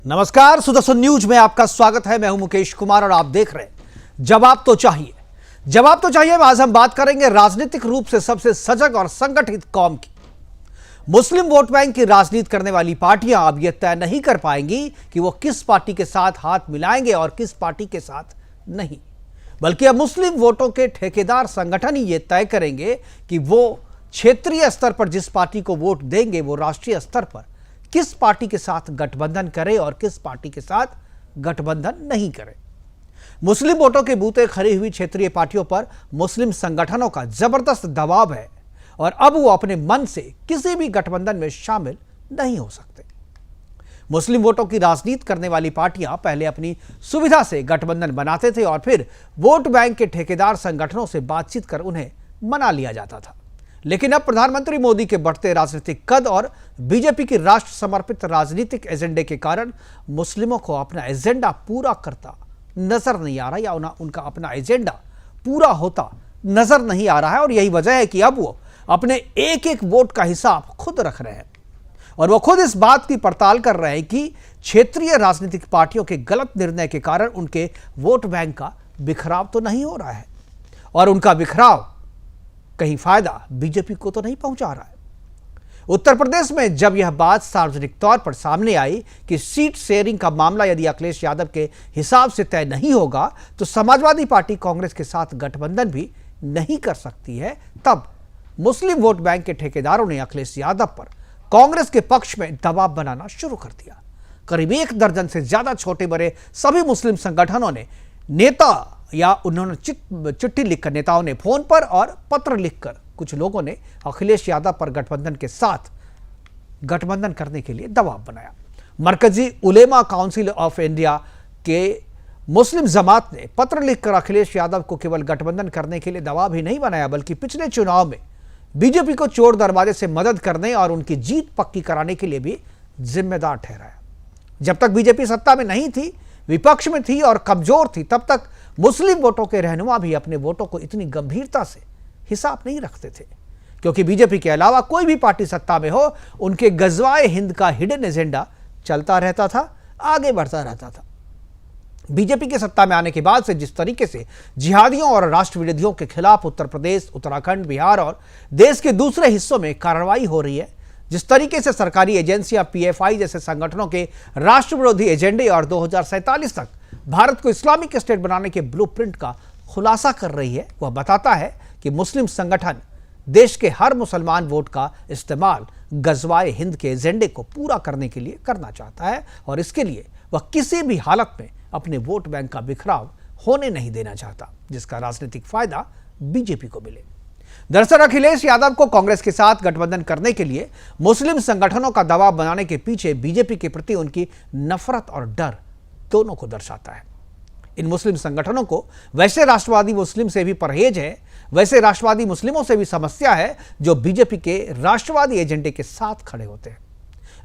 नमस्कार, सुदर्शन न्यूज में आपका स्वागत है। मैं हूं मुकेश कुमार और आप देख रहे हैं जवाब तो चाहिए। जवाब तो चाहिए में आज हम बात करेंगे राजनीतिक रूप से सबसे सजग और संगठित कौम की। मुस्लिम वोट बैंक की राजनीति करने वाली पार्टियां अब यह तय नहीं कर पाएंगी कि वो किस पार्टी के साथ हाथ मिलाएंगे और किस पार्टी के साथ नहीं, बल्कि अब मुस्लिम वोटों के ठेकेदार संगठन ही यह तय करेंगे कि वो क्षेत्रीय स्तर पर जिस पार्टी को वोट देंगे वो राष्ट्रीय स्तर पर किस पार्टी के साथ गठबंधन करे और किस पार्टी के साथ गठबंधन नहीं करे। मुस्लिम वोटों के बूते खड़ी हुई क्षेत्रीय पार्टियों पर मुस्लिम संगठनों का जबरदस्त दबाव है और अब वो अपने मन से किसी भी गठबंधन में शामिल नहीं हो सकते। मुस्लिम वोटों की राजनीति करने वाली पार्टियां पहले अपनी सुविधा से गठबंधन बनाते थे और फिर वोट बैंक के ठेकेदार संगठनों से बातचीत कर उन्हें मना लिया जाता था। लेकिन अब प्रधानमंत्री मोदी के बढ़ते राजनीतिक कद और बीजेपी की राष्ट्र समर्पित राजनीतिक एजेंडे के कारण मुस्लिमों को अपना एजेंडा पूरा करता नजर नहीं आ रहा या उनका अपना एजेंडा पूरा होता नजर नहीं आ रहा है। और यही वजह है कि अब वो अपने एक एक वोट का हिसाब खुद रख रहे हैं और वो खुद इस बात की पड़ताल कर रहे हैं कि क्षेत्रीय राजनीतिक पार्टियों के गलत निर्णय के कारण उनके वोट बैंक का बिखराव तो नहीं हो रहा है और उनका बिखराव कहीं फायदा बीजेपी को तो नहीं पहुंचा रहा है। उत्तर प्रदेश में जब यह बात सार्वजनिक तौर पर सामने आई कि सीट शेयरिंग का मामला यदि अखिलेश यादव के हिसाब से तय नहीं होगा तो समाजवादी पार्टी कांग्रेस के साथ गठबंधन भी नहीं कर सकती है, तब मुस्लिम वोट बैंक के ठेकेदारों ने अखिलेश यादव पर कांग्रेस के पक्ष में दबाव बनाना शुरू कर दिया। करीब 1 दर्जन से ज्यादा छोटे बड़े सभी मुस्लिम संगठनों ने नेता या उन्होंने चिट्ठी लिखकर, नेताओं ने फोन पर और पत्र लिखकर, कुछ लोगों ने अखिलेश यादव पर गठबंधन के साथ गठबंधन करने के लिए दबाव बनाया। मरकजी उलेमा काउंसिल ऑफ इंडिया के मुस्लिम जमात ने पत्र लिखकर अखिलेश यादव को केवल गठबंधन करने के लिए दबाव ही नहीं बनाया बल्कि पिछले चुनाव में बीजेपी को चोर दरवाजे से मदद करने और उनकी जीत पक्की कराने के लिए भी जिम्मेदार ठहराया। जब तक बीजेपी सत्ता में नहीं थी, विपक्ष में थी और कमजोर थी, तब तक मुस्लिम वोटों के रहनुमा भी अपने वोटों को इतनी गंभीरता से हिसाब नहीं रखते थे, क्योंकि बीजेपी के अलावा कोई भी पार्टी सत्ता में हो, उनके गजवाए हिंद का हिडन एजेंडा चलता रहता था, आगे बढ़ता रहता था। बीजेपी के सत्ता में आने के बाद से जिस तरीके से जिहादियों और राष्ट्र विरोधियों के खिलाफ उत्तर प्रदेश, उत्तराखंड, बिहार और देश के दूसरे हिस्सों में कार्रवाई हो रही है, जिस तरीके से सरकारी एजेंसियां पीएफआई जैसे संगठनों के राष्ट्र विरोधी एजेंडे और 2047 तक भारत को इस्लामिक स्टेट बनाने के ब्लूप्रिंट का खुलासा कर रही है, वह बताता है कि मुस्लिम संगठन देश के हर मुसलमान वोट का इस्तेमाल गजवाए हिंद के एजेंडे को पूरा करने के लिए करना चाहता है और इसके लिए वह किसी भी हालत में अपने वोट बैंक का बिखराव होने नहीं देना चाहता, जिसका राजनीतिक फायदा बीजेपी को मिले। दरअसल अखिलेश यादव को कांग्रेस के साथ गठबंधन करने के लिए मुस्लिम संगठनों का दबाव बनाने के पीछे बीजेपी के प्रति उनकी नफरत और डर दोनों को दर्शाता है। इन मुस्लिम संगठनों को वैसे राष्ट्रवादी मुस्लिम से भी परहेज है, वैसे राष्ट्रवादी मुस्लिमों से भी समस्या है जो बीजेपी के राष्ट्रवादी एजेंडे के साथ खड़े होते हैं।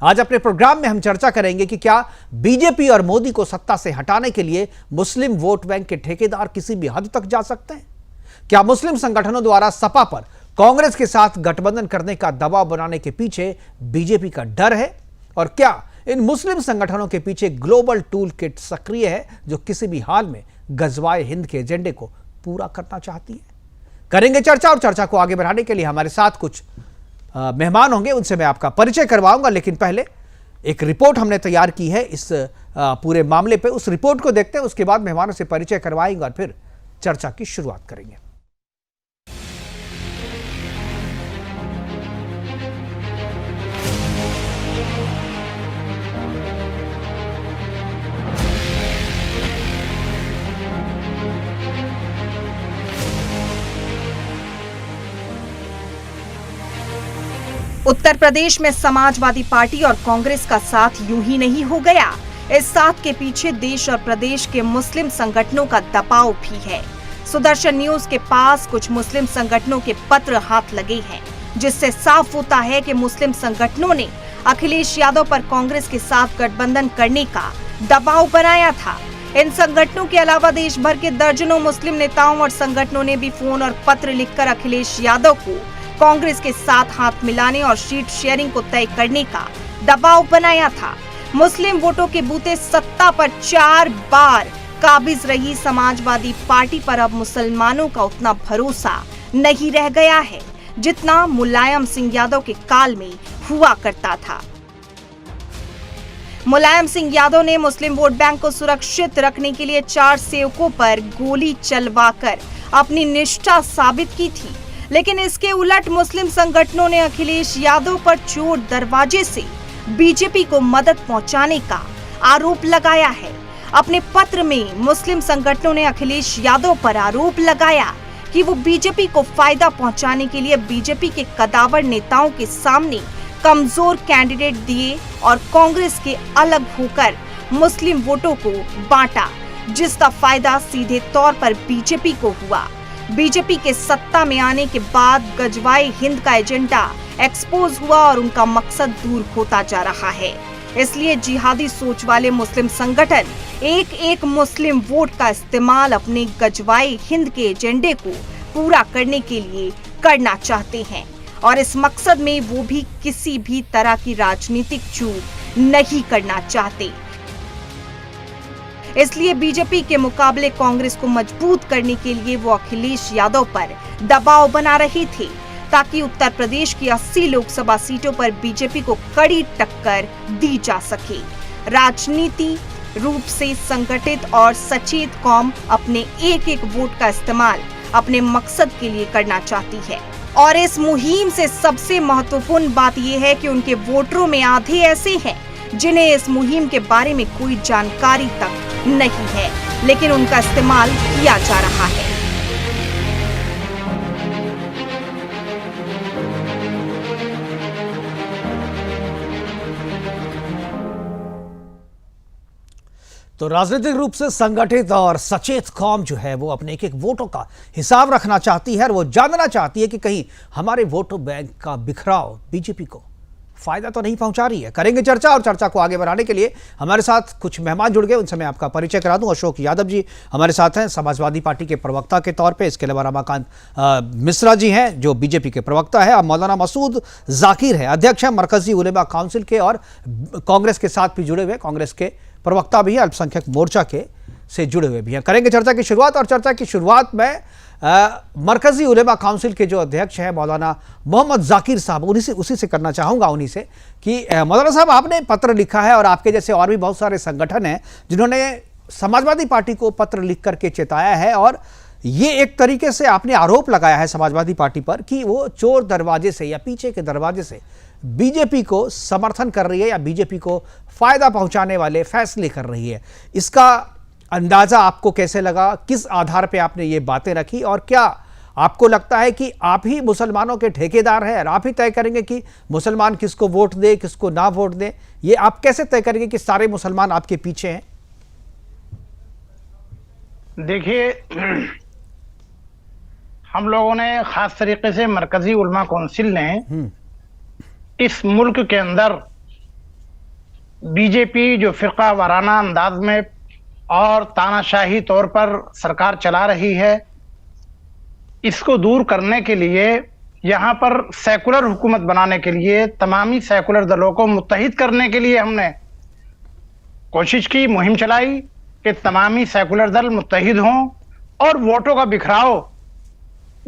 आज अपने प्रोग्राम में हम चर्चा करेंगे कि क्या बीजेपी और मोदी को सत्ता से हटाने के लिए मुस्लिम वोट बैंक के ठेकेदार किसी भी हद तक जा सकते हैं? क्या मुस्लिम संगठनों द्वारा सपा पर कांग्रेस के साथ गठबंधन करने का दबाव बनाने के पीछे बीजेपी का डर है? और क्या इन मुस्लिम संगठनों के पीछे ग्लोबल टूल किट सक्रिय है जो किसी भी हाल में गजवाए हिंद के एजेंडे को पूरा करना चाहती है? करेंगे चर्चा और चर्चा को आगे बढ़ाने के लिए हमारे साथ कुछ मेहमान होंगे, उनसे मैं आपका परिचय करवाऊंगा। लेकिन पहले एक रिपोर्ट हमने तैयार की है इस पूरे मामले पे, उस रिपोर्ट को देखते हैं, उसके बाद मेहमानों से परिचय करवाएंगे और फिर चर्चा की शुरुआत करेंगे। उत्तर प्रदेश में समाजवादी पार्टी और कांग्रेस का साथ यूं ही नहीं हो गया। इस साथ के पीछे देश और प्रदेश के मुस्लिम संगठनों का दबाव भी है। सुदर्शन न्यूज के पास कुछ मुस्लिम संगठनों के पत्र हाथ लगे हैं, जिससे साफ होता है कि मुस्लिम संगठनों ने अखिलेश यादव पर कांग्रेस के साथ गठबंधन करने का दबाव बनाया था। इन संगठनों के अलावा देश भर के दर्जनों मुस्लिम नेताओं और संगठनों ने भी फोन और पत्र लिखकर अखिलेश यादव को कांग्रेस के साथ हाथ मिलाने और सीट शेयरिंग को तय करने का दबाव बनाया था। मुस्लिम वोटों के बूते सत्ता पर 4 बार काबिज रही समाजवादी पार्टी पर अब मुसलमानों का उतना भरोसा नहीं रह गया है जितना मुलायम सिंह यादव के काल में हुआ करता था। मुलायम सिंह यादव ने मुस्लिम वोट बैंक को सुरक्षित रखने के लिए 4 सेवकों पर गोली चलवाकर अपनी निष्ठा साबित की थी, लेकिन इसके उलट मुस्लिम संगठनों ने अखिलेश यादव पर चोर दरवाजे से बीजेपी को मदद पहुंचाने का आरोप लगाया है। अपने पत्र में मुस्लिम संगठनों ने अखिलेश यादव पर आरोप लगाया कि वो बीजेपी को फायदा पहुंचाने के लिए बीजेपी के कदावर नेताओं के सामने कमजोर कैंडिडेट दिए और कांग्रेस के अलग होकर मुस्लिम वोटों को बांटा, जिसका फायदा सीधे तौर पर बीजेपी को हुआ। बीजेपी के सत्ता में आने के बाद गजवाए हिंद का एजेंडा एक्सपोज हुआ और उनका मकसद दूर होता जा रहा है। इसलिए जिहादी सोच वाले मुस्लिम संगठन एक एक मुस्लिम वोट का इस्तेमाल अपने गजवाए हिंद के एजेंडे को पूरा करने के लिए करना चाहते हैं और इस मकसद में वो भी किसी भी तरह की राजनीतिक चूक नहीं करना चाहते। इसलिए बीजेपी के मुकाबले कांग्रेस को मजबूत करने के लिए वो अखिलेश यादव पर दबाव बना रहे थे ताकि उत्तर प्रदेश की 80 लोकसभा सीटों पर बीजेपी को कड़ी टक्कर दी जा सके। राजनीति रूप से संगठित और सचेत कौम अपने एक एक वोट का इस्तेमाल अपने मकसद के लिए करना चाहती है और इस मुहिम से सबसे महत्वपूर्ण बात यह है कि उनके वोटरों में आधे ऐसे हैं जिन्हें इस मुहिम के बारे में कोई जानकारी तक नहीं है, लेकिन उनका इस्तेमाल किया जा रहा है। तो राजनीतिक रूप से संगठित और सचेत कौम जो है वो अपने एक एक वोटों का हिसाब रखना चाहती है और वो जानना चाहती है कि कहीं हमारे वोट बैंक का बिखराव बीजेपी को फायदा तो नहीं पहुंचा रही है। करेंगे चर्चा और चर्चा को आगे बढ़ाने के लिए हमारे साथ कुछ मेहमान जुड़ गए, उनसे मैं आपका परिचय करा दूं। अशोक यादव जी हमारे साथ हैं, समाजवादी पार्टी के प्रवक्ता के तौर पे। इसके अलावा रमाकांत मिश्रा जी हैं जो बीजेपी के प्रवक्ता है। और मौलाना मसूद जाकिर है, अध्यक्ष है मरकजी उलेमा काउंसिल के और कांग्रेस के साथ भी जुड़े हुए, कांग्रेस के प्रवक्ता भी है, अल्पसंख्यक मोर्चा के से जुड़े हुए भी हैं। करेंगे चर्चा की शुरुआत और चर्चा की शुरुआत में मरकजी उलेमा काउंसिल के जो अध्यक्ष हैं मौलाना मोहम्मद जाकिर साहब, उसी से करना चाहूँगा उन्हीं से कि मौलाना साहब, आपने पत्र लिखा है और आपके जैसे और भी बहुत सारे संगठन हैं जिन्होंने समाजवादी पार्टी को पत्र लिख करके चेताया है और ये एक तरीके से आपने आरोप लगाया है समाजवादी पार्टी पर कि वो चोर दरवाजे से या पीछे के दरवाजे से बीजेपी को समर्थन कर रही है या बीजेपी को फायदा पहुंचाने वाले फैसले कर रही है। इसका अंदाजा आपको कैसे लगा? किस आधार पे आपने ये बातें रखी और क्या आपको लगता है कि आप ही मुसलमानों के ठेकेदार हैं और आप ही तय करेंगे कि मुसलमान किसको वोट दे किसको ना वोट दे? ये आप कैसे तय करेंगे कि सारे मुसलमान आपके पीछे हैं? देखिए, हम लोगों ने खास तरीके से मरकजी उलमा काउंसिल ने इस मुल्क के अंदर बीजेपी जो फिरका वाराना अंदाज में और तानाशाही तौर पर सरकार चला रही है, इसको दूर करने के लिए, यहाँ पर सेकुलर हुकूमत बनाने के लिए, तमामी सेकुलर दलों को मुत्तहिद करने के लिए हमने कोशिश की, मुहिम चलाई कि तमामी सेकुलर दल मुत्तहिद हों और वोटों का बिखराव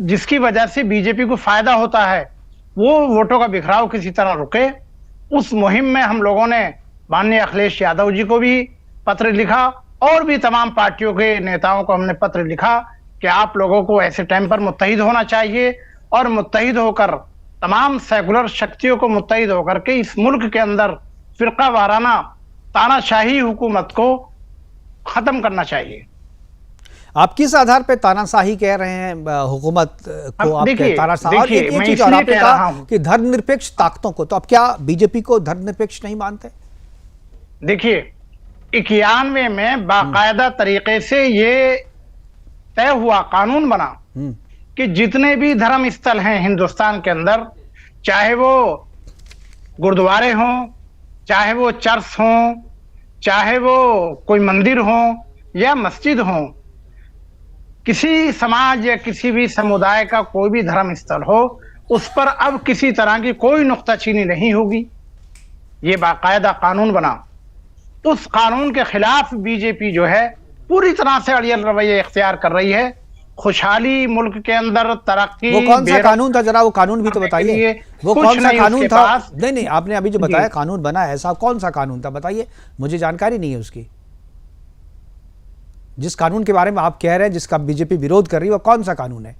जिसकी वजह से बीजेपी को फायदा होता है वो वोटों का बिखराव किसी तरह रुके। उस मुहिम में हम लोगों ने माननीय अखिलेश यादव जी को भी पत्र लिखा और भी तमाम पार्टियों के नेताओं को हमने पत्र लिखा कि आप लोगों को ऐसे टाइम पर मुत्तहिद होना चाहिए और मुत्तहिद होकर तमाम सेकुलर शक्तियों को मुत्तहिद होकर के इस मुल्क के अंदर फिरका वाराना तानाशाही हुकूमत को खत्म करना चाहिए। आप किस आधार पे तानाशाही कह रहे हैं हुकूमत को? आप तानाशाही और एक चीज और आपने कहा कि धर्मनिरपेक्ष ताकतों को, तो अब क्या बीजेपी को धर्मनिरपेक्ष नहीं मानते? देखिए, 91 में बाकायदा तरीके से ये तय हुआ, कानून बना कि जितने भी धर्म स्थल हैं हिंदुस्तान के अंदर, चाहे वो गुरुद्वारे हों, चाहे वो चर्च हों, चाहे वो कोई मंदिर हो या मस्जिद हो, किसी समाज या किसी भी समुदाय का कोई भी धर्म स्थल हो, उस पर अब किसी तरह की कोई नुक्ताचीनी नहीं होगी। ये बाकायदा कानून बना उस कानून के खिलाफ बीजेपी जो है पूरी तरह से अड़ियल रवैया इख्तियार कर रही है। खुशहाली मुल्क के अंदर, तरक्की, वो कौन सा कानून था, जरा वो कानून भी तो बताइए। वो कौन सा कानून था? नहीं, आपने अभी जो बताया कानून बना है, ऐसा कौन सा कानून था बताइए, मुझे जानकारी नहीं है उसकी। जिस कानून के बारे में आप कह रहे हैं, जिसका बीजेपी विरोध कर रही है, वो कौन सा कानून है?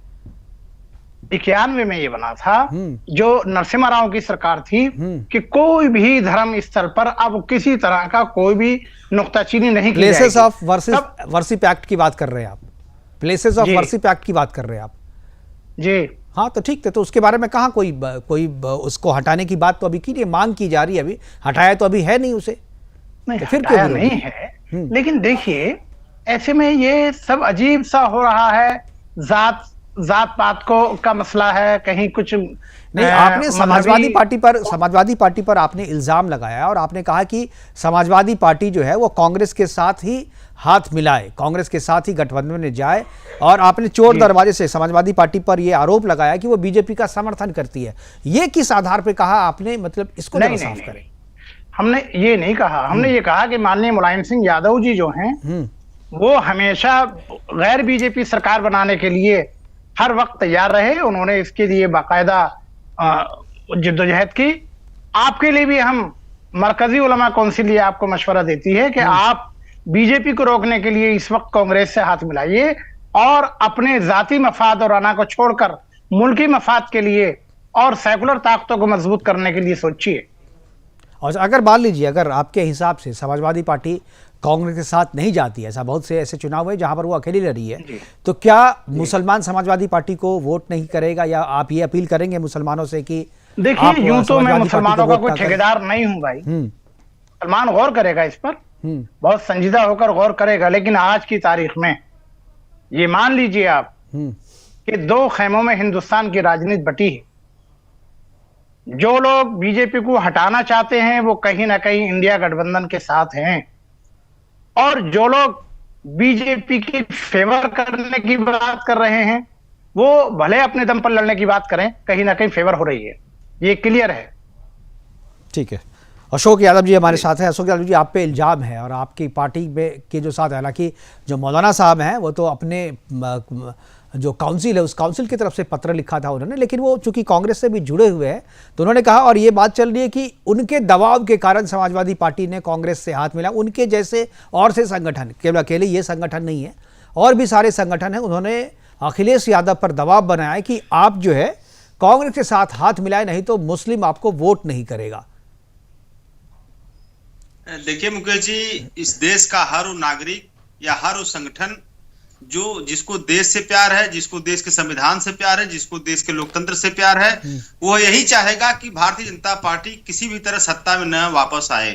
91 में ये बना था, जो नरसिम्हा राव की सरकार थी, कि कोई भी धर्म स्तर पर अब किसी तरह का कोई भी नुक्ताचीनी नहीं की जाएगी। प्लेसेस ऑफ वर्शिप एक्ट की बात कर रहे हैं आप? प्लेसेस ऑफ वर्शिप एक्ट की बात कर रहे हैं आप? जी हाँ, तो ठीक है। तो उसके बारे में कहाँ कोई उसको हटाने की बात तो अभी की नहीं, मांग की जा रही है। अभी हटाया तो अभी है नहीं उसे, नहीं, तो फिर हटाया नहीं है। लेकिन देखिए, ऐसे में ये सब अजीब सा हो रहा है। जात पात का मसला है, कहीं कुछ नहीं। आपने समाजवादी पार्टी पर आपने इल्जाम लगाया और आपने कहा कि समाजवादी पार्टी जो है वो कांग्रेस के साथ ही हाथ मिलाए, कांग्रेस के साथ ही गठबंधन में जाए, और आपने चोर दरवाजे से समाजवादी पार्टी पर यह आरोप लगाया कि वो बीजेपी का समर्थन करती है। ये किस आधार पर कहा आपने? मतलब इसको जरा साफ करें। हमने ये नहीं कहा, हमने ये कहा कि माननीय मुलायम सिंह यादव जी जो हैं वो हमेशा गैर बीजेपी सरकार बनाने के लिए हर वक्त तैयार रहे। उन्होंने इसके लिए बाकायदा जिद्दोजहद की। आपके लिए भी हम मरकजी उलमा कौंसिल ये आपको मशवरा देती है कि आप बीजेपी को रोकने के लिए इस वक्त कांग्रेस से हाथ मिलाइए और अपने जाती मफाद और अना को छोड़कर मुल्की मफाद के लिए और सेकुलर ताकतों को मजबूत करने के लिए सोचिए। और अगर मान लीजिए, अगर आपके हिसाब से समाजवादी पार्टी कांग्रेस के साथ नहीं जाती है, ऐसा बहुत से ऐसे चुनाव हुए जहां पर वो अकेली लड़ी है, तो क्या मुसलमान समाजवादी पार्टी को वोट नहीं करेगा? या आप ये अपील करेंगे मुसलमानों से कि देखिए, यूं तो मैं मुसलमानों का कोई ठेकेदार नहीं हूं भाई। मुसलमान गौर करेगा इस पर, बहुत संजीदा होकर गौर करेगा। लेकिन आज की तारीख में ये मान लीजिए आप कि दो खेमों में हिंदुस्तान की राजनीति बटी है। जो लोग बीजेपी को हटाना चाहते हैं वो कहीं ना कहीं इंडिया गठबंधन के साथ हैं, और जो लोग बीजेपी की फेवर करने की बात कर रहे हैं वो भले अपने दम पर लड़ने की बात करें, कहीं ना कहीं फेवर हो रही है, ये क्लियर है। ठीक है। अशोक यादव जी हमारे साथ हैं। अशोक यादव जी, आप पे इल्जाम है और आपकी पार्टी में के जो साथ, हालांकि जो मौलाना साहब हैं वो तो अपने जो काउंसिल है उस काउंसिल की तरफ से पत्र लिखा था उन्होंने, लेकिन वो चूंकि कांग्रेस से भी जुड़े हुए हैं तो उन्होंने कहा, और ये बात चल रही है कि उनके दबाव के कारण समाजवादी पार्टी ने कांग्रेस से हाथ मिला। उनके जैसे और से संगठन, केवल अकेले ये संगठन नहीं है, और भी सारे संगठन हैं, उन्होंने अखिलेश यादव पर दबाव बनाया है कि आप जो है कांग्रेस के साथ हाथ मिलाए, नहीं तो मुस्लिम आपको वोट नहीं करेगा। देखिए मुकेश जी, इस देश का हर वो नागरिक या हर वो संगठन जिसको देश से प्यार है, जिसको देश के संविधान से प्यार है, जिसको देश के लोकतंत्र से प्यार है, वो यही चाहेगा कि भारतीय जनता पार्टी किसी भी तरह सत्ता में न वापस आए।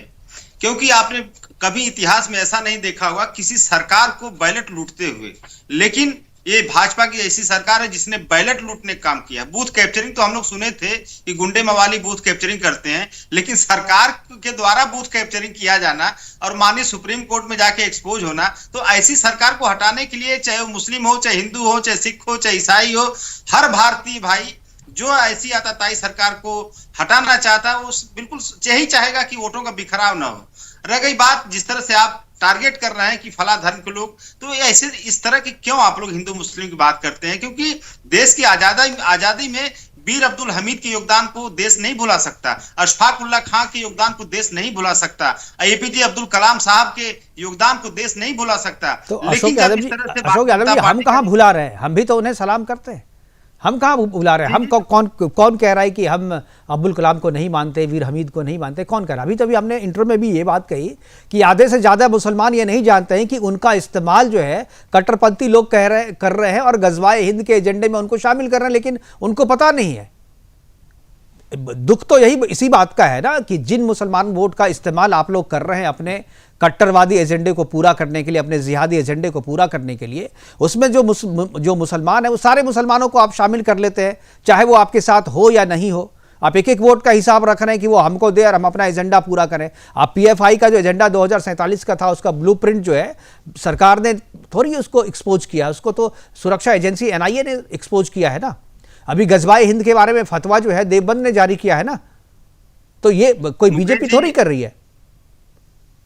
क्योंकि आपने कभी इतिहास में ऐसा नहीं देखा होगा किसी सरकार को बैलेट लूटते हुए। लेकिन ये भाजपा की ऐसी सरकार है जिसने बैलेट लूटने का काम किया। बूथ कैप्चरिंग तो हम लोग सुने थे कि गुंडे मवाली बूथ कैप्चरिंग करते हैं, लेकिन सरकार के द्वारा बूथ कैप्चरिंग किया जाना और माननीय सुप्रीम कोर्ट में जाके एक्सपोज होना, तो ऐसी सरकार को हटाने के लिए, चाहे वो मुस्लिम हो, चाहे हिंदू हो, चाहे सिख हो, चाहे ईसाई हो, हर भारतीय भाई जो ऐसी आताताई सरकार को हटाना चाहता है वो बिल्कुल यही चाहेगा कि वोटों का बिखराव ना हो। रह गई बात जिस तरह से आप टारगेट कर रहे हैं कि फला धर्म के लोग, तो ऐसे इस तरह की क्यों आप लोग हिंदू मुस्लिम की बात करते हैं? क्योंकि देश की आजादी में वीर अब्दुल हमीद के योगदान को देश नहीं भुला सकता, अशफाक उल्लाह खां के योगदान को देश नहीं भुला सकता, एपीजे अब्दुल कलाम साहब के योगदान को देश नहीं भुला सकता। तो अशोक यादव जी, हम कहाँ भुला रहे हैं? हम भी तो उन्हें सलाम करते हैं, हम कहाँ बुला रहे हैं? हम कौन कह रहा है कि हम अब्दुल कलाम को नहीं मानते, वीर हमीद को नहीं मानते? कौन कह रहा है? अभी तभी हमने इंटरव्यू में भी ये बात कही कि आधे से ज़्यादा मुसलमान ये नहीं जानते हैं कि उनका इस्तेमाल जो है कट्टरपंथी लोग कर रहे हैं और गजवाए हिंद के एजेंडे में उनको शामिल कर रहे हैं, लेकिन उनको पता नहीं है। दुख तो यही इसी बात का है ना कि जिन मुसलमान वोट का इस्तेमाल आप लोग कर रहे हैं अपने कट्टरवादी एजेंडे को पूरा करने के लिए, अपने जिहादी एजेंडे को पूरा करने के लिए, उसमें जो मुसलमान है वो सारे मुसलमानों को आप शामिल कर लेते हैं, चाहे वो आपके साथ हो या नहीं हो। आप एक एक वोट का हिसाब रख रहे हैं कि वो हमको दे और हम अपना एजेंडा पूरा करें। आप पीएफआई का जो एजेंडा 2047 का था उसका ब्लूप्रिंट जो है सरकार ने थोड़ी उसको एक्सपोज किया, उसको तो सुरक्षा एजेंसी एनआईए ने एक्सपोज किया है ना। अभी गजवाए हिंद के बारे में फतवा जो है देवबंद ने जारी किया है ना, तो ये कोई बीजेपी थोड़ी कर रही है।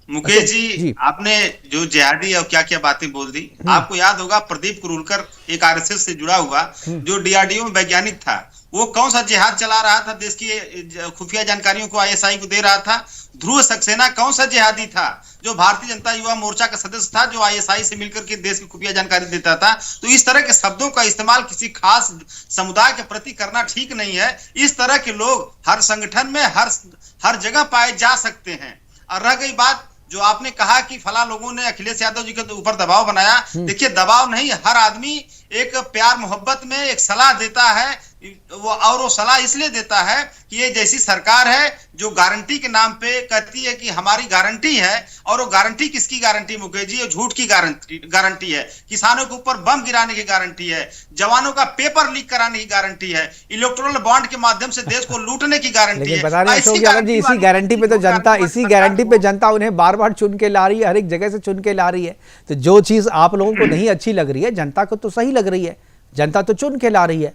मुकेश जी, आपने जो जिहादी और क्या क्या बातें बोल दी, आपको याद होगा प्रदीप कुरूलकर एक आरएसएस से जुड़ा हुआ जो डीआरडीओ में वैज्ञानिक था, वो कौन सा जिहाद चला रहा था, देश की खुफिया जानकारियों को आईएसआई को दे रहा था। ध्रुव सक्सेना कौन सा जिहादी था जो भारतीय जनता युवा मोर्चा का सदस्य था, जो आईएसआई से मिलकर के देश की खुफिया जानकारी देता था। तो इस तरह के शब्दों का इस्तेमाल किसी खास समुदाय के प्रति करना ठीक नहीं है। इस तरह के लोग हर संगठन में हर जगह पाए जा सकते हैं। और रह गई बात जो आपने कहा कि फला लोगों ने अखिलेश यादव जी के ऊपर दबाव बनाया, देखिए दबाव नहीं, हर आदमी एक प्यार मोहब्बत में एक सलाह देता है, वो सलाह इसलिए देता है कि ये जैसी सरकार है जो गारंटी के नाम पे कहती है कि हमारी गारंटी है, और वो गारंटी किसकी गारंटी मुकेश जी? झूठ की गारंटी है, किसानों के ऊपर बम गिराने की गारंटी है, जवानों का पेपर लीक कराने की गारंटी है, इलेक्टोरल बॉन्ड के माध्यम से देश को लूटने की गारंटी है। बता रहे अशोक यादव जी, इसी गारंटी पे तो जनता, इसी गारंटी पे जनता उन्हें बार बार चुन के ला रही है, हर एक जगह से चुन के ला रही है। तो जो चीज आप लोगों को नहीं अच्छी लग रही है, जनता को तो सही लग रही है, जनता तो चुन के ला रही है।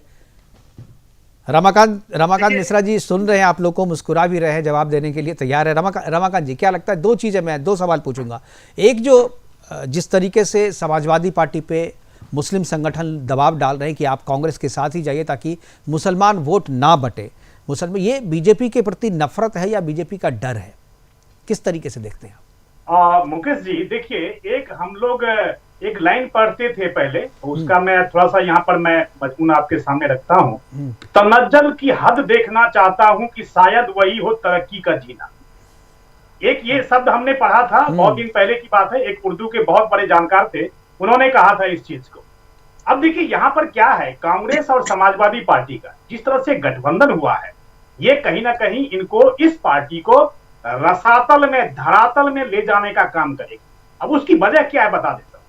रमाकांत मिश्रा जी सुन रहे हैं आप लोग को, मुस्कुरा भी रहे हैं, जवाब देने के लिए तैयार है। रमाकांत जी, क्या लगता है? दो चीज़ें, मैं दो सवाल पूछूंगा। एक, जो जिस तरीके से समाजवादी पार्टी पे मुस्लिम संगठन दबाव डाल रहे हैं कि आप कांग्रेस के साथ ही जाइए ताकि मुसलमान वोट ना बटे, मुसलमान, ये बीजेपी के प्रति नफरत है या बीजेपी का डर है? किस तरीके से देखते हैं? मुकेश जी देखिए, एक हम लोग एक लाइन पढ़ते थे पहले, उसका मैं थोड़ा सा यहाँ पर मैं मजमून आपके सामने रखता हूँ। तनज्जुल की हद देखना चाहता हूँ कि शायद वही हो तरक्की का जीना। एक ये शब्द हमने पढ़ा था, बहुत दिन पहले की बात है, एक उर्दू के बहुत बड़े जानकार थे, उन्होंने कहा था इस चीज को। अब देखिए यहाँ पर क्या है, कांग्रेस और समाजवादी पार्टी का जिस तरह से गठबंधन हुआ है, ये कहीं ना कहीं इनको, इस पार्टी को रसातल में, धरातल में ले जाने का काम करेगी। अब उसकी वजह क्या है बता देता हूँ।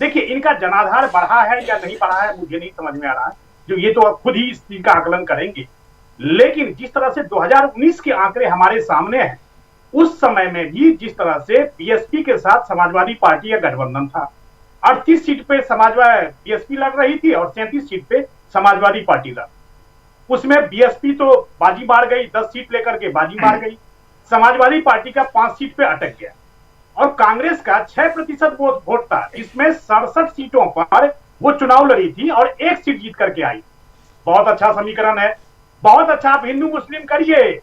देखिए, इनका जनाधार बढ़ा है या नहीं बढ़ा है मुझे नहीं समझ में आ रहा है, जो ये तो खुद ही इस चीज का आकलन करेंगे। लेकिन जिस तरह से 2019 के आंकड़े हमारे सामने हैं, उस समय में भी जिस तरह से बीएसपी के साथ समाजवादी पार्टी का गठबंधन था, 38 सीट पे समाजवादी बीएसपी लड़ रही थी और 37 सीट पे समाजवादी पार्टी लड़, उसमें बीएसपी तो बाजी मार गई, 10 सीट लेकर के बाजी मार गई, समाजवादी पार्टी का 5 सीट पे अटक गया, और कांग्रेस का 6% वोट था, जिसमें 67 सीटों पर वो चुनाव लड़ी थी और 1 सीट जीत करके आई। बहुत अच्छा समीकरण है, बहुत अच्छा। आप हिंदू मुस्लिम करिए,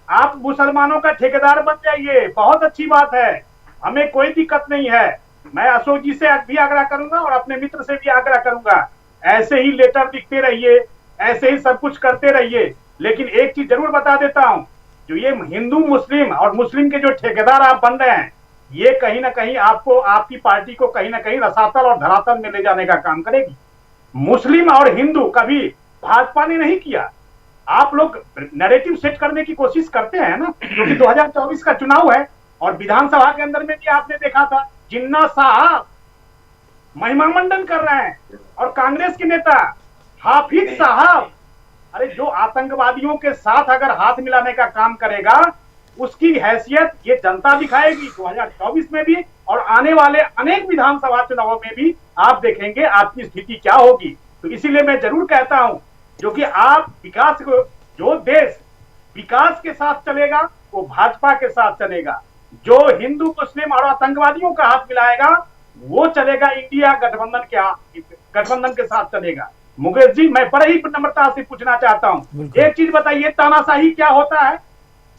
आप मुसलमानों का ठेकेदार बन जाइए, बहुत अच्छी बात है, हमें कोई दिक्कत नहीं है। मैं अशोक जी से भी आग्रह करूंगा और अपने मित्र से भी आग्रह करूंगा, ऐसे ही लेटर लिखते रहिए, ऐसे ही सब कुछ करते रहिए। लेकिन एक चीज जरूर बता देता हूं, जो ये हिंदू मुस्लिम और मुस्लिम के जो ठेकेदार आप बन रहे हैं, ये कहीं ना कहीं आपको, आपकी पार्टी को कहीं ना कहीं रसातल और धरातल में ले जाने का काम करेगी। मुस्लिम और हिंदू कभी भाजपा ने नहीं किया। आप लोग नैरेटिव सेट करने की कोशिश करते हैं ना, क्योंकि 2024 का चुनाव है और विधानसभा के अंदर में भी आपने देखा था जिन्ना साहब महिमा मंडन कर रहे हैं, और कांग्रेस के नेता हाफिज साहब, अरे जो आतंकवादियों के साथ अगर हाथ मिलाने का काम करेगा, उसकी हैसियत ये जनता दिखाएगी 2024 में भी, और आने वाले अनेक विधानसभा चुनावों में भी आप देखेंगे आपकी स्थिति क्या होगी। तो इसीलिए मैं जरूर कहता हूं, जो कि आप विकास को, जो देश विकास के साथ चलेगा वो भाजपा के साथ चलेगा, जो हिंदू मुस्लिम और आतंकवादियों का हाथ मिलाएगा वो चलेगा इंडिया गठबंधन के साथ चलेगा। मुकेश जी, मैं बड़े ही नम्रता से पूछना चाहता हूं, एक चीज बताइए, तानाशाही क्या होता है?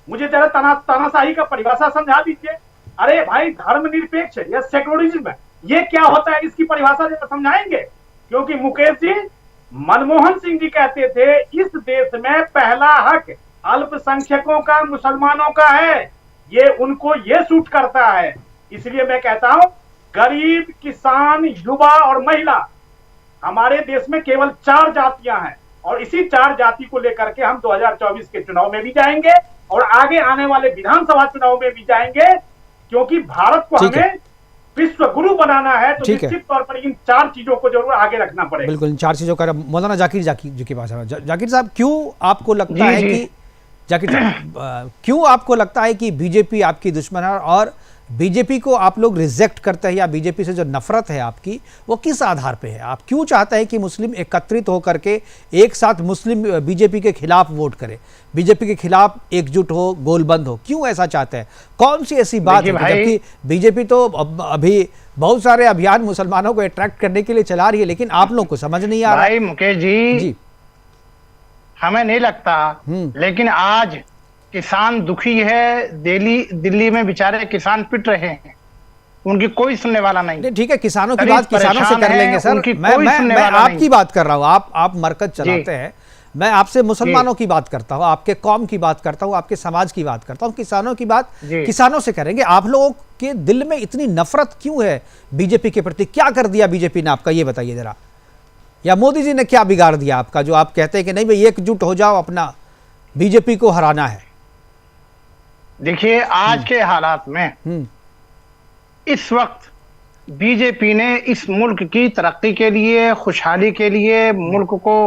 मुझे जरा तानाशाही का परिभाषा समझा दीजिए। अरे भाई, धर्मनिरपेक्ष या सेक्युलरिज्म, ये क्या होता है, इसकी परिभाषा जरा समझाएंगे? क्योंकि मुकेश जी, मनमोहन सिंह जी कहते थे इस देश में पहला हक अल्पसंख्यकों का, मुसलमानों का है, ये उनको ये सूट करता है। इसलिए मैं कहता हूं, गरीब, किसान, युवा और महिला, हमारे देश में केवल 4 जातियां हैं, और इसी 4 जाति को लेकर के हम 2024 के चुनाव में भी जाएंगे और आगे आने वाले विधानसभा चुनाव में भी जाएंगे, क्योंकि भारत को हमें विश्व गुरु बनाना है। तो निश्चित तौर पर इन 4 चीजों को जरूर आगे रखना पड़ेगा। बिल्कुल, इन 4 चीजों का। मौलाना जाकिर जी के पास, जाकिर साहब, क्यों आपको लगता है कि जाकिर साहब, क्यों आपको लगता है कि बीजेपी आपकी दुश्मन है और बीजेपी को आप लोग रिजेक्ट करते हैं, या बीजेपी से जो नफरत है आपकी वो किस आधार पे है? आप क्यों चाहते हैं कि मुस्लिम एकत्रित होकर के एक साथ मुस्लिम बीजेपी के खिलाफ वोट करें, बीजेपी के खिलाफ एकजुट हो, गोलबंद हो? क्यों ऐसा चाहते हैं? कौन सी ऐसी बात है? जबकि बीजेपी तो अभी बहुत सारे अभियान मुसलमानों को अट्रैक्ट करने के लिए चला रही है, लेकिन आप लोग को समझ नहीं आ रहा। भाई मुकेश जी, हमें नहीं लगता, लेकिन आज किसान दुखी है। दिल्ली में बेचारे किसान पिट रहे हैं, उनकी कोई सुनने वाला नहीं। ठीक है, किसानों की बात किसानों से कर लेंगे सर। मैं आपकी बात कर रहा हूँ, आप मरकज चलाते हैं, मैं आपसे मुसलमानों की बात करता हूँ, आपके कौम की बात करता हूँ, आपके समाज की बात करता हूँ। किसानों की बात किसानों से करेंगे। आप लोगों के दिल में इतनी नफरत क्यों है बीजेपी के प्रति? क्या कर दिया बीजेपी ने आपका, ये बताइए जरा। या मोदी जी ने क्या बिगाड़ दिया आपका, जो आप कहते हैं कि नहीं भाई एकजुट हो जाओ, अपना बीजेपी को हराना है? देखिए, आज के हालात में इस वक्त बीजेपी ने इस मुल्क की तरक्की के लिए, खुशहाली के लिए, मुल्क को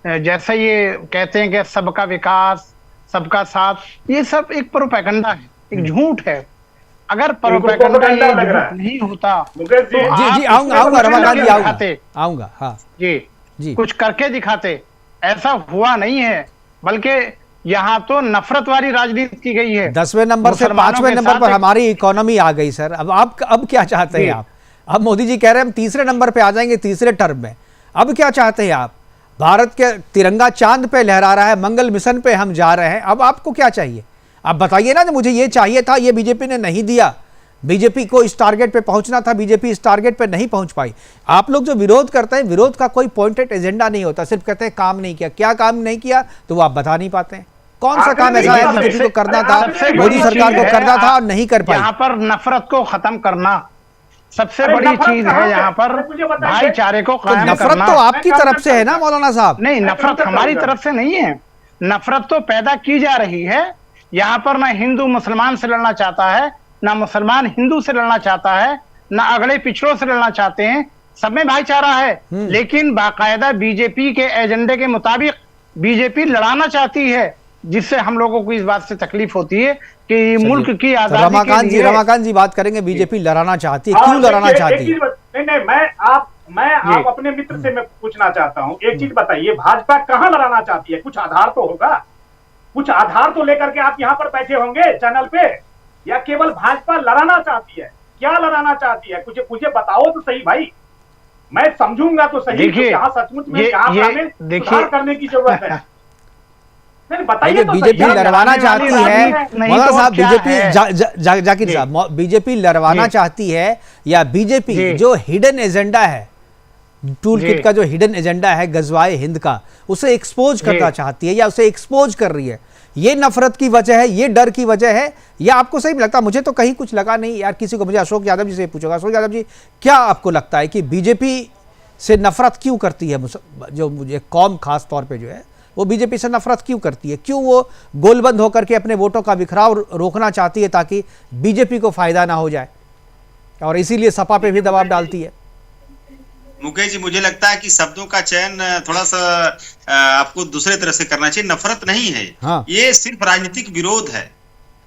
जैसे ये कहते हैं कि सबका विकास, सबका साथ, ये सब एक प्रोपेगेंडा है, एक झूठ है। अगर प्रोपेगेंडा ये झूठ नहीं होता तो जी आऊंगा रमाकांत जी, आऊंगा। हाँ जी, कुछ करके दिखाते। ऐसा हुआ नहीं है, बल्कि यहाँ तो नफरत वाली राजनीति की गई है। 10वें नंबर से 5वें नंबर पर हमारी इकोनॉमी आ गई सर। अब क्या चाहते हैं आप? अब मोदी जी कह रहे हैं हम तीसरे नंबर पे आ जाएंगे तीसरे टर्म में। अब क्या चाहते हैं आप? भारत के तिरंगा चांद पे लहरा रहा है, मंगल मिशन पे हम जा रहे हैं। अब आपको क्या चाहिए? आप बताइए ना, मुझे ये चाहिए था, ये बीजेपी ने नहीं दिया। बीजेपी को इस टारगेट पे पहुंचना था, बीजेपी इस टारगेट पे नहीं पहुंच पाई। आप लोग जो विरोध करते हैं, विरोध का कोई पॉइंटेड एजेंडा नहीं होता, सिर्फ कहते हैं काम नहीं किया। क्या काम नहीं किया तो वो आप बता नहीं पाते हैं। कौन सा काम ऐसा है बीजेपी को करना था, मोदी सरकार को करना था और नहीं कर पाई? यहाँ पर नफरत को खत्म करना सबसे बड़ी चीज है। यहाँ पर भाईचारे को कायम करना। नफरत तो आपकी तरफ से है ना मौलाना साहब? नहीं, नफरत हमारी तरफ से नहीं है। नफरत तो पैदा की जा रही है। यहाँ पर ना हिंदू मुसलमान से लड़ना चाहता है, ना मुसलमान हिंदू से लड़ना चाहता है, ना अगले पिछड़ों से लड़ना चाहते हैं। सब में भाईचारा है, लेकिन बाकायदा बीजेपी के एजेंडे के मुताबिक बीजेपी लड़ाना चाहती है, जिससे हम लोगों को इस बात से तकलीफ होती है कि मुल्क की आजादी रमाकांत जी बात करेंगे। बीजेपी लड़ाना चाहती है, क्यों लड़ाना चाहती है? नहीं, मैं आप अपने मित्र से मैं पूछना चाहता हूँ, एक चीज बताइए, भाजपा कहाँ लड़ाना चाहती है? कुछ आधार तो होगा, कुछ आधार तो लेकर के आप यहाँ पर बैठे होंगे चैनल पे, या केवल भाजपा लड़ाना चाहती है? क्या लड़ाना चाहती है? कुछ मुझे बताओ तो सही भाई, मैं समझूंगा तो सही। यहाँ सचमुच में सुधार करने की जरूरत है। बताइए, बीजेपी लड़वाना चाहती है मौलाना साहब, बीजेपी जाकिर साहब, बीजेपी लड़वाना चाहती है या बीजेपी जो हिडन एजेंडा है, टूल किट का जो हिडन एजेंडा है गजवाए हिंद का, उसे एक्सपोज करना चाहती है या उसे एक्सपोज कर रही है? ये नफरत की वजह है, ये डर की वजह है, या आपको सही लगता? मुझे तो कहीं कुछ लगा नहीं यार किसी को। मुझे अशोक यादव जी से पूछूंगा। अशोक यादव जी, क्या आपको लगता है कि बीजेपी से नफरत क्यों करती है जो मुझे कौम खास तौर पे जो है वो बीजेपी से नफरत क्यों करती है? क्यों वो गोलबंद होकर के अपने वोटों का बिखराव रोकना चाहती है ताकि बीजेपी को फायदा ना हो जाए, और इसीलिए सपा पे भी दबाव डालती है? मुकेश जी, मुझे लगता है कि शब्दों का चयन थोड़ा सा आपको दूसरे तरह से करना चाहिए। नफरत नहीं है। हाँ। ये सिर्फ राजनीतिक विरोध है।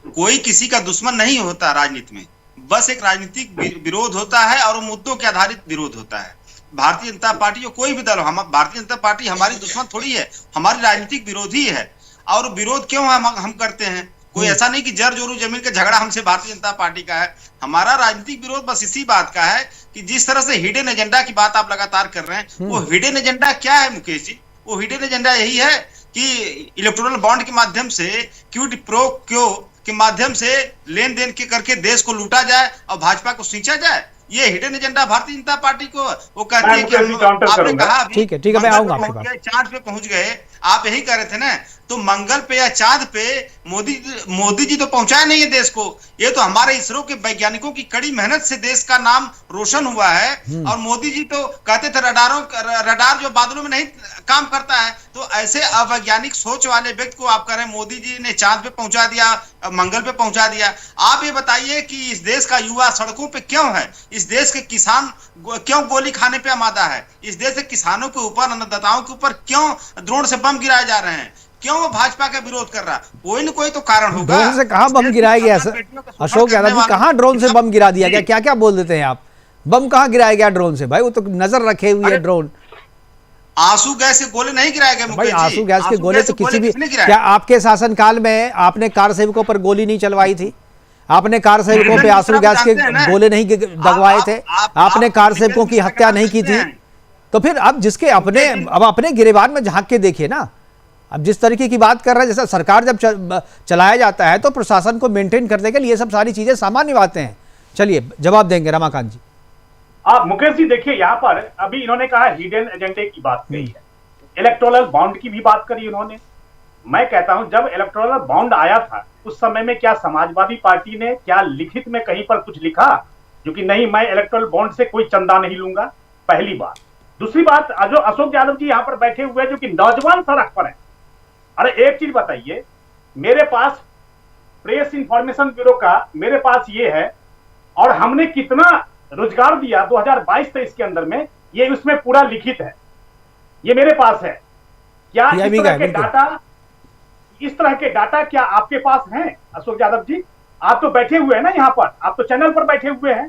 कोई किसी का दुश्मन नहीं होता राजनीति में, बस एक राजनीतिक विरोध होता है और वो मुद्दों के आधारित विरोध होता है। भारतीय जनता पार्टी और कोई भी दल हो, भारतीय जनता पार्टी हमारी दुश्मन थोड़ी है, हमारी राजनीतिक विरोधी है। और विरोध क्यों हम करते हैं? कोई ऐसा नहीं कि जर जोरू जमीन का झगड़ा हमसे भारतीय जनता पार्टी का है। हमारा राजनीतिक विरोध बस इसी बात का है कि जिस तरह से हिडन एजेंडा की बात आप लगातार कर रहे हैं, वो हिडन एजेंडा क्या है मुकेश जी? वो हिडन एजेंडा यही है कि इलेक्टोरल बॉन्ड के माध्यम से, क्विड प्रो क्यो के माध्यम से लेन देन के करके देश को लूटा जाए और भाजपा को सींचा जाए। ये hidden agenda Bharatiya Janata party को वो कहती है कि आपने कहा ठीक है मैं आऊंगा आपके पास। चांद पे पहुंच गए, आप यही कह रहे थे ना, तो मंगल पे या चांद पे मोदी जी तो पहुंचाए नहीं है देश को। ये तो हमारे इसरो के वैज्ञानिकों की कड़ी मेहनत से देश का नाम रोशन हुआ है। और मोदी जी तो कहते थे रडार जो बादलों में नहीं काम करता है। तो ऐसे अवैज्ञानिक सोच वाले व्यक्ति को आप कह रहे हैं मोदी जी ने चांद पे पहुंचा दिया, मंगल पे पहुंचा दिया। आप ये बताइए कि इस देश का युवा सड़कों पे क्यों है? इस देश के किसान क्यों गोली खाने पे आमादा है? इस देश के किसानों के ऊपर, अन्नदाताओं के ऊपर क्यों ड्रोन से बम गिराए जा रहे हैं? क्यों वो भाजपा का विरोध कर रहा? कोई न कोई तो कारण होगा। ड्रोन से कहाँ बम गिराया गया सर? अशोक यादव जी, कहाँ ड्रोन से बम गिरा दिया गया? क्या क्या बोल देते हैं आप? बम कहाँ गिराया गया ड्रोन से? भाई वो तो नजर रखे हुए है ड्रोन। आंसू गैस के गोले नहीं गिराए गए भाई आंसू गैस के गोले तो किसी भी, क्या आपके शासनकाल में आपने कार सेवकों पर गोली नहीं चलवाई थी? आपने कार सेवकों पे आंसू गैस के गोले नहीं दगवाए थे? आपने कार सेवकों की हत्या नहीं की थी? तो फिर अब जिसके अपने, अब अपने गिरेबान में झांक के देखिए ना। अब जिस तरीके की बात कर रहे हैं, जैसा सरकार जब चलाया जाता है तो प्रशासन को मेंटेन करने के लिए सब सारी चीजें सामान्य बातें हैं। चलिए जवाब देंगे रमाकांत जी। मुकेश जी देखिए, यहाँ पर अभी इन्होंने कहा हिडन एजेंडे की बात कही है, इलेक्टोरल बॉन्ड की भी बात करी इन्होंने। मैं कहता हूं जब इलेक्टोरल बॉन्ड आया था उस समय में क्या समाजवादी पार्टी ने क्या लिखित में कहीं पर कुछ लिखा जो कि नहीं मैं इलेक्टोरल बॉन्ड से कोई चंदा नहीं लूंगा? पहली बात। दूसरी बात, जो अशोक यादव जी यहाँ पर बैठे हुए जो कि नौजवान सड़क पर है, अरे एक चीज बताइए, मेरे पास प्रेस इंफॉर्मेशन ब्यूरो का मेरे पास ये है और हमने कितना रोजगार दिया 2022-23 के अंदर में, ये उसमें पूरा लिखित है, ये मेरे पास है। क्या इस तरह के डाटा क्या आपके पास हैं अशोक यादव जी? आप तो बैठे हुए हैं ना यहाँ पर, आप तो चैनल पर बैठे हुए हैं,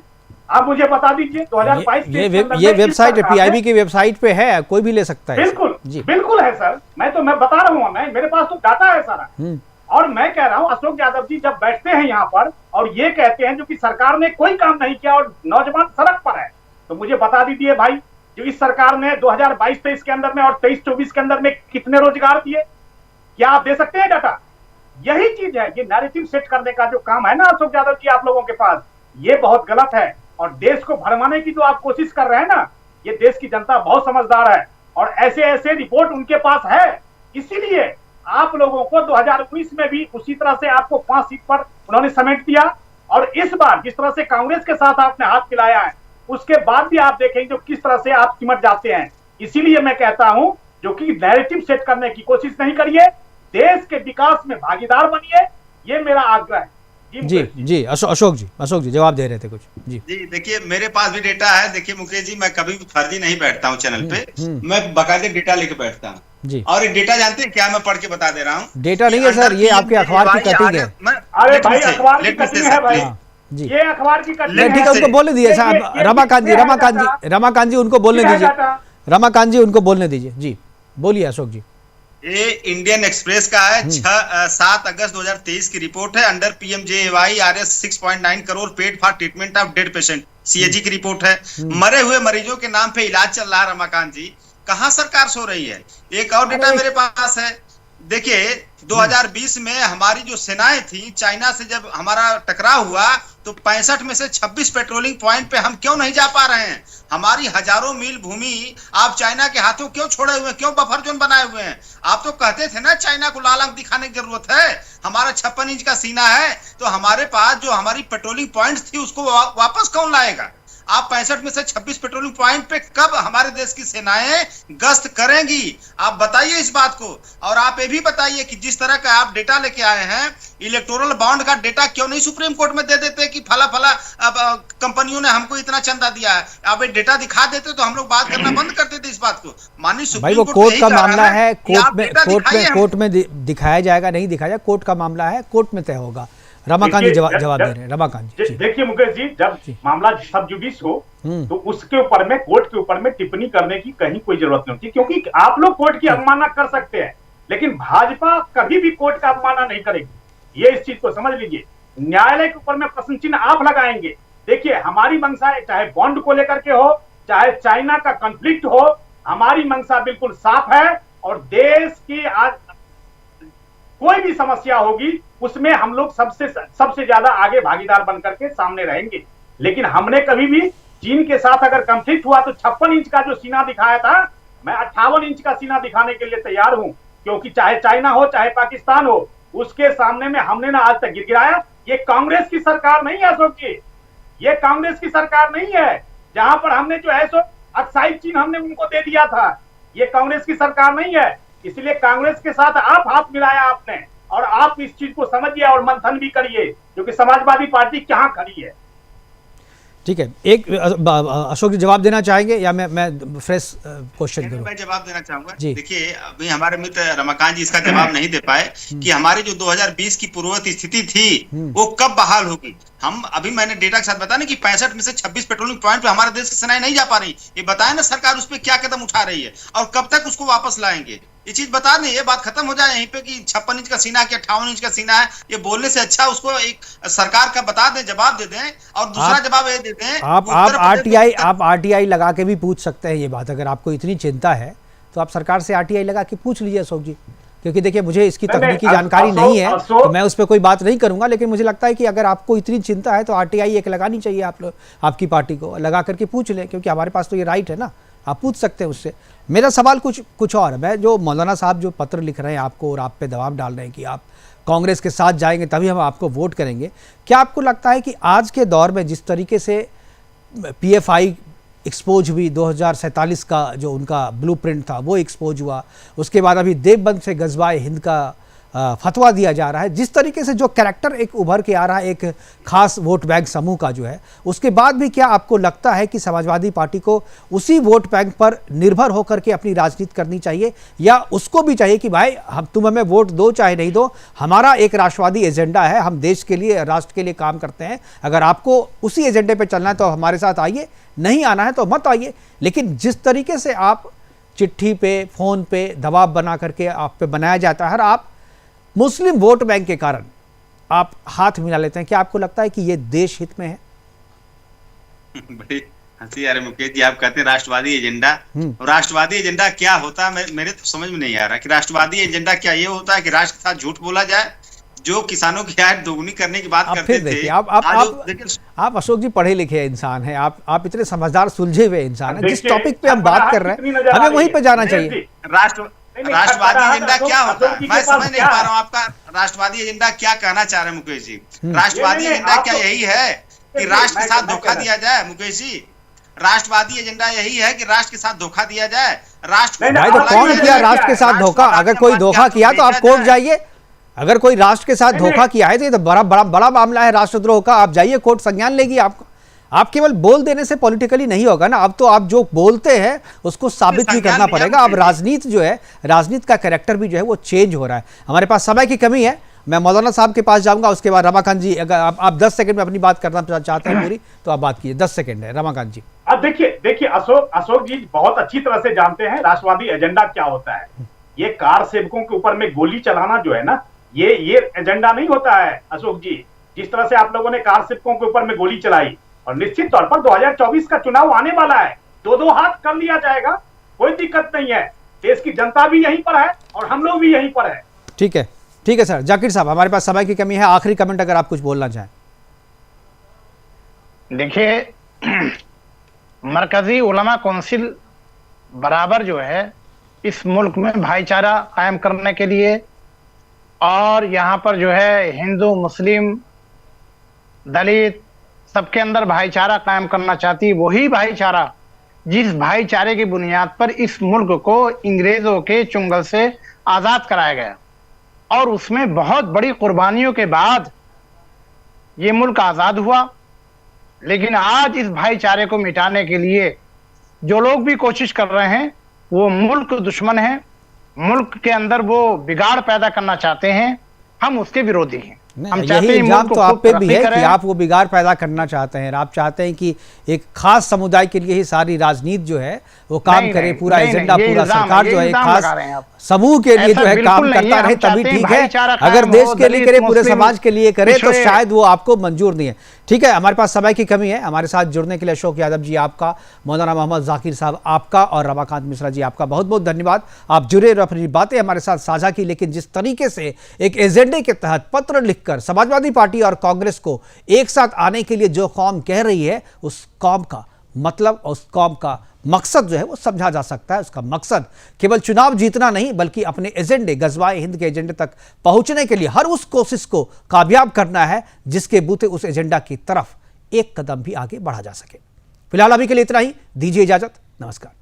आप मुझे बता दीजिए 2022 ये वेबसाइट है, पीआईबी की वेबसाइट पे है, कोई भी ले सकता है। बिल्कुल जी, बिल्कुल है सर, मैं बता रहा हूँ, मेरे पास तो डाटा है सारा। और मैं कह रहा हूं अशोक यादव जी जब बैठते हैं यहाँ पर और ये कहते हैं जो कि सरकार ने कोई काम नहीं किया और नौजवान सड़क पर है, तो मुझे बता दीजिए भाई, जो इस सरकार ने 2022-23 के अंदर में और 23-24 के अंदर में कितने रोजगार दिए? क्या आप दे सकते हैं डाटा? यही चीज है, ये नैरेटिव सेट करने का जो काम है ना अशोक यादव जी आप लोगों के पास, ये बहुत गलत है। और देश को भरमाने की जो आप कोशिश कर रहे हैं ना, ये देश की जनता बहुत समझदार है और ऐसे ऐसे रिपोर्ट उनके पास है। इसीलिए आप लोगों को 2019 में भी उसी तरह से आपको 5 सीट पर उन्होंने समेट दिया और इस बार जिस तरह से कांग्रेस के साथ आपने हाथ मिलाया है उसके बाद भी आप देखेंगे जो किस तरह से आप सिमट जाते हैं। इसीलिए मैं कहता हूं जो कि नैरेटिव सेट करने की कोशिश नहीं करिए, देश के विकास में भागीदार बनिए, ये मेरा आग्रह है। जी अशोक जी जवाब दे रहे थे कुछ। जी देखिए मेरे पास भी डेटा है। देखिए मुकेश जी, मैं कभी भी फर्जी नहीं बैठता हूँ चैनल पे, मैं बाकायदे डेटा लेके बैठता हूँ जी। और ये डेटा जानते हैं क्या, मैं पढ़ के बता दे रहा हूँ। डेटा नहीं है सर, ये आपके अखबार की कटिंग है। अरे भाई अखबार की कटिंग है भाई जी, ये अखबार की कटिंग है। ठीक है, उनको बोलने दीजिए साहब। रमाकांत जी उनको बोलने दीजिए। रमाकांत जी उनको बोलने दीजिए। जी बोलिए अशोक जी। ये इंडियन एक्सप्रेस का है, 7 अगस्त 2023 की रिपोर्ट है। Under PMJAY RS 6.9 crore paid for treatment of dead patient, CAG की रिपोर्ट है। मरे हुए मरीजों के नाम पे इलाज चल रहा है। रमाकांत जी, कहां सरकार सो रही है? एक और डेटा मेरे पास है। देखिए 2020 में हमारी जो सेनाएं थी, चाइना से जब हमारा टकराव हुआ तो 65 में से 26 पेट्रोलिंग पॉइंट पे हम क्यों नहीं जा पा रहे हैं? हमारी हजारों मील भूमि आप चाइना के हाथों क्यों छोड़े हुए हैं? क्यों बफर जोन बनाए हुए हैं? आप तो कहते थे ना चाइना को लाल आंख दिखाने की जरूरत है। हमारा 56 इंच का सीना है, तो हमारे पास जो हमारी पेट्रोलिंग पॉइंट्स थी उसको वापस कौन लाएगा? आप 65 में से 26 पेट्रोलिंग पॉइंट पे कब हमारे देश की सेनाएं गश्त करेंगी? आप बताइए इस बात को। और आप ये भी बताइए कि जिस तरह का आप डेटा लेके आए हैं, इलेक्टोरल बॉन्ड का डेटा क्यों नहीं सुप्रीम कोर्ट में दे देते कि फला फला कंपनियों ने हमको इतना चंदा दिया है? आप ये डेटा दिखा देते तो हम लोग बात करना बंद कर देते इस बात को। माननीय सुप्रीम कोर्ट, कोर्ट का मामला है, कोर्ट में दिखाया जाएगा, नहीं दिखाया जाएगा, कोर्ट का मामला है, कोर्ट में तय होगा। रमाकांत जी जवाब दे रहे हैं। रमाकांत जी देखिए मुकेश जी, जब मामला सब जुडिस हो तो उसके ऊपर में, कोर्ट के ऊपर में टिप्पणी करने की कहीं कोई जरूरत नहीं होती, क्योंकि आप लोग कोर्ट की अवमानना कर सकते हैं लेकिन भाजपा कभी भी कोर्ट का अवमानना नहीं करेगी। ये इस चीज को समझ लीजिए। न्यायालय के ऊपर में प्रश्न चिन्ह आप लगाएंगे। देखिए हमारी मंशा चाहे बॉन्ड को लेकर के हो, चाहे चाइना का कॉन्फ्लिक्ट हो, हमारी मंशा बिल्कुल साफ है और देश की आज कोई भी समस्या होगी उसमें हम लोग सबसे ज्यादा आगे भागीदार बनकर के सामने रहेंगे। लेकिन हमने कभी भी चीन के साथ अगर कॉन्फ्लिक्ट हुआ तो 56 इंच का जो सीना दिखाया था, मैं 58 इंच का सीना दिखाने के लिए तैयार हूं, क्योंकि चाहे चाइना हो चाहे पाकिस्तान हो, उसके सामने में हमने ना आज तक गिड़गिड़ाया। ये कांग्रेस की सरकार नहीं है अशोक जी, ये कांग्रेस की सरकार नहीं है जहां पर हमने जो है सो अक्साइड चीन हमने उनको दे दिया था। ये कांग्रेस की सरकार नहीं है, इसलिए कांग्रेस के साथ आप हाथ मिलाया आपने और आप इस चीज को समझिए और मंथन भी करिए क्योंकि समाजवादी पार्टी कहां खड़ी है। ठीक है, एक अशोक जी जवाब देना चाहेंगे या मैं फ्रेश क्वेश्चन करूं? मैं जवाब देना चाहूंगा। जी। देखिए, अभी हमारे मित्र रमाकांत जी इसका जवाब नहीं दे पाए कि हमारी जो 2020 की पूर्ववर्त स्थिति थी वो कब बहाल होगी। हम अभी मैंने डेटा के साथ बताया ना कि 65 में से 26 पेट्रोलिंग पॉइंट पे हमारे देश की सेनाएं नहीं जा पा रही। ये बताए ना सरकार उस पर क्या कदम उठा रही है और कब तक उसको वापस लाएंगे। ये चीज बता दें, ये बात खत्म हो जाए यहीं पे कि 56 इंच का सीना है कि 58 इंच का सीना है। ये बोलने से अच्छा उसको एक सरकार का बता दें, जवाब दे दें। और दूसरा जवाब ये देते हैं, आप आरटीआई लगा के भी पूछ सकते हैं ये बात। अगर आपको इतनी चिंता है तो आप सरकार से आरटीआई लगा के पूछ लीजिए अशोक जी, क्योंकि देखिए मुझे इसकी तकनीकी जानकारी नहीं है तो मैं उस पर कोई बात नहीं करूंगा, लेकिन मुझे लगता है कि अगर आपको इतनी चिंता है तो आरटीआई एक लगानी चाहिए। आप लोग, आपकी पार्टी को लगा करके पूछ लें, क्योंकि हमारे पास तो ये राइट है ना, आप पूछ सकते हैं उससे। मेरा सवाल कुछ और है। मैं जो मौलाना साहब जो पत्र लिख रहे हैं आपको और आप पे दबाव डाल रहे हैं कि आप कांग्रेस के साथ जाएंगे तभी हम आपको वोट करेंगे, क्या आपको लगता है कि आज के दौर में जिस तरीके से पीएफआई एक्सपोज हुई, 2047 का जो उनका ब्लूप्रिंट था वो एक्सपोज हुआ, उसके बाद अभी देवबंद से गजवाए हिंद का फतवा दिया जा रहा है, जिस तरीके से जो कैरेक्टर एक उभर के आ रहा है एक खास वोट बैंक समूह का जो है, उसके बाद भी क्या आपको लगता है कि समाजवादी पार्टी को उसी वोट बैंक पर निर्भर होकर के अपनी राजनीति करनी चाहिए, या उसको भी चाहिए कि भाई तुम हमें वोट दो चाहे नहीं दो, हमारा एक राष्ट्रवादी एजेंडा है, हम देश के लिए राष्ट्र के लिए काम करते हैं, अगर आपको उसी एजेंडे पर चलना है तो हमारे साथ आइए, नहीं आना है तो मत आइए। लेकिन जिस तरीके से आप चिट्ठी पे फोन पे दबाव बना करके आप पे बनाया जाता है और आप मुस्लिम वोट बैंक के कारण आप हाथ मिला लेते हैं, क्या आपको लगता है कि ये देश हित में है? बड़ी हंसी आ रही मुकेश जी, आप कहते हैं राष्ट्रवादी एजेंडा। राष्ट्रवादी एजेंडा क्या होता है मेरे तो समझ में नहीं आ रहा कि राष्ट्रवादी एजेंडा क्या ये होता है कि राष्ट्र के साथ झूठ बोला जाए, जो किसानों की आय दोगुनी करने की बात करते थे। आप अशोक जी पढ़े लिखे इंसान हैं, आप इतने समझदार सुलझे हुए इंसान हैं, जिस टॉपिक पे हम बात कर रहे हैं हमें वहीं पे जाना चाहिए। राष्ट्रवादी एजेंडा क्या होता है मैं समझ नहीं पा रहा हूँ। आपका राष्ट्रवादी एजेंडा क्या कहना चाह रहे हैं मुकेश जी? राष्ट्रवादी एजेंडा क्या यही है कि राष्ट्र के साथ धोखा दिया जाए? मुकेश जी, राष्ट्रवादी एजेंडा यही है कि राष्ट्र के साथ धोखा दिया जाए? राष्ट्र भाई तो कौन किया राष्ट्र के साथ धोखा? अगर कोई धोखा किया तो आप कोर्ट जाइए। अगर कोई राष्ट्र के साथ धोखा किया है तो ये तो बड़ा मामला है राष्ट्रद्रोह का, आप जाइए, कोर्ट संज्ञान लेगी आपको। आप केवल बोल देने से पॉलिटिकली नहीं होगा ना, अब तो आप जो बोलते हैं उसको साबित भी करना पड़ेगा। अब राजनीति जो है, राजनीति का कैरेक्टर भी जो है वो चेंज हो रहा है। हमारे पास समय की कमी है, मैं मौलाना साहब के पास जाऊंगा, उसके बाद रमाकांत जी अगर आप 10 सेकंड में अपनी बात करना चाहते हैं पूरी तो आप बात कीजिए। 10 सेकंड है रमाकांत जी। अब देखिए अशोक जी बहुत अच्छी तरह से जानते हैं राष्ट्रवादी एजेंडा क्या होता है। ये कार सेवकों के ऊपर में गोली चलाना जो है ना, ये एजेंडा नहीं होता है अशोक जी। जिस तरह से आप लोगों ने कार सेवकों के ऊपर में गोली चलाई, और निश्चित तौर पर 2024 का चुनाव आने वाला है, दो हाथ कर लिया जाएगा, कोई दिक्कत नहीं है। देश की जनता भी यहीं पर है और हम लोग भी यहीं पर है। ठीक है सर। जाकिर साहब, हमारे पास समय की कमी है, आखिरी कमेंट अगर आप कुछ बोलना चाहें। देखिए, मरकजी उलमा कौंसिल बराबर जो है इस मुल्क में भाईचारा कायम करने के लिए, और यहाँ पर जो है हिंदू मुस्लिम दलित सबके अंदर भाईचारा कायम करना चाहती है। वही भाईचारा जिस भाईचारे की बुनियाद पर इस मुल्क को अंग्रेजों के चुंगल से आजाद कराया गया, और उसमें बहुत बड़ी कुर्बानियों के बाद ये मुल्क आजाद हुआ। लेकिन आज इस भाईचारे को मिटाने के लिए जो लोग भी कोशिश कर रहे हैं वो मुल्क दुश्मन हैं, मुल्क के अंदर वो बिगाड़ पैदा करना चाहते हैं, हम उसके विरोधी हैं। हम यही इल्जाम तो आप पे भी है कि आप वो बिगाड़ पैदा करना चाहते हैं। आप चाहते हैं कि एक खास समुदाय के लिए ही सारी राजनीति जो है वो काम करे, पूरा एजेंडा, पूरा सरकार जो है एक खास समूह के लिए जो है काम करता रहे तभी ठीक है। अगर देश के लिए करे, पूरे समाज के लिए करे तो शायद वो आपको मंजूर नहीं है। ठीक है, हमारे पास समय की कमी है। हमारे साथ जुड़ने के लिए अशोक यादव जी आपका, मौलाना मोहम्मद जाकिर साहब आपका, और रमाकांत मिश्रा जी आपका बहुत बहुत धन्यवाद। आप जुड़े और अपनी बातें हमारे साथ साझा की। लेकिन जिस तरीके से एक एजेंडे के तहत पत्र लिखकर समाजवादी पार्टी और कांग्रेस को एक साथ आने के लिए जो कौम कह रही है, उस कौम का मतलब, उस कौम का मकसद जो है वो समझा जा सकता है। उसका मकसद केवल चुनाव जीतना नहीं, बल्कि अपने एजेंडे, गजवाए हिंद के एजेंडे तक पहुंचने के लिए हर उस कोशिश को कामयाब करना है जिसके बूते उस एजेंडा की तरफ एक कदम भी आगे बढ़ा जा सके। फिलहाल अभी के लिए इतना ही, दीजिए इजाजत, नमस्कार।